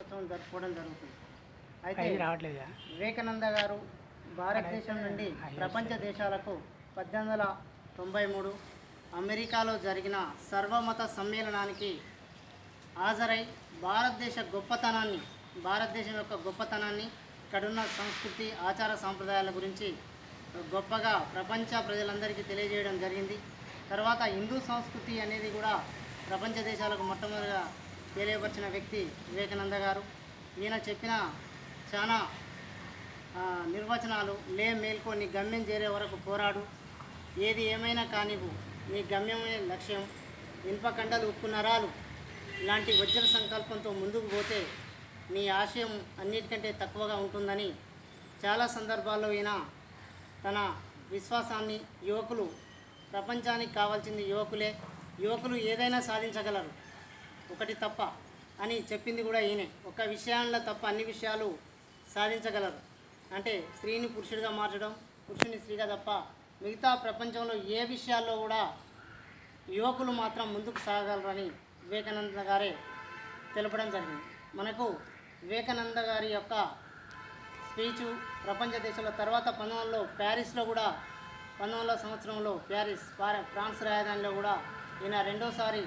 దినోత్సవం జరుపుకోవడం జరుగుతుంది. అయితే వివేకానంద గారు భారతదేశం నుండి ప్రపంచ దేశాలకు 1893 అమెరికాలో జరిగిన సర్వమత సమ్మేళనానికి హాజరై భారతదేశం యొక్క గొప్పతనాన్ని, ఇక్కడున్న సంస్కృతి, ఆచార సాంప్రదాయాల గురించి గొప్పగా ప్రపంచ ప్రజలందరికీ తెలియజేయడం జరిగింది. తర్వాత హిందూ సంస్కృతి అనేది కూడా ప్రపంచ దేశాలకు మొట్టమొదటిగా తెలియపరిచిన వ్యక్తి వివేకానంద గారు. ఈయన చెప్పిన చాలా నిర్వచనాలు, మేల్కో నీ గమ్యం చేరే వరకు పోరాడు, ఏది ఏమైనా కానివ్వు, నీ గమ్యమే లక్ష్యం, ఇనుపకండలు ఉక్కు నరాలు ఇలాంటి వజ్ర సంకల్పంతో ముందుకు పోతే నీ ఆశయం అన్నిటికంటే తక్కువగా ఉంటుందని చాలా సందర్భాల్లో ఈయన తన విశ్వాసాన్ని, యువకులు ప్రపంచానికి కావాల్సింది యువకులు ఏదైనా సాధించగలరు ఒకటి తప్ప అని చెప్పింది కూడా ఈయనే. ఒక విషయంలో తప్ప అన్ని విషయాలు సాధించగలరు. అంటే స్త్రీని పురుషుడిగా మార్చడం, పురుషుని స్త్రీగా తప్ప మిగతా ప్రపంచంలో ఏ విషయాల్లో కూడా యువకులు మాత్రం ముందుకు సాగగలరని వివేకానంద గారే తెలపడం జరిగింది. మనకు వివేకానంద గారి యొక్క స్పీచు ప్రపంచ దేశంలో తర్వాత 1900లో ప్యారిస్లో కూడా 1900 సంవత్సరంలో ఫ్రాన్స్ రాజధానిలో కూడా ఈయన రెండోసారి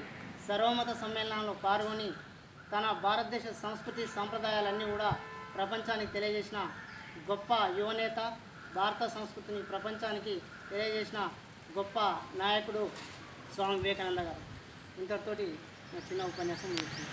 సర్వమత సమ్మేళనంలో పాల్గొని తన భారతదేశ సంస్కృతి సంప్రదాయాలన్నీ కూడా ప్రపంచానికి తెలియజేసిన గొప్ప యువనేత, భారత సంస్కృతిని ప్రపంచానికి తెలియజేసిన గొప్ప నాయకుడు స్వామి వివేకానంద గారు. ఇంతటితోటి నా చిన్న ఉపన్యాసం ముగిస్తుంది.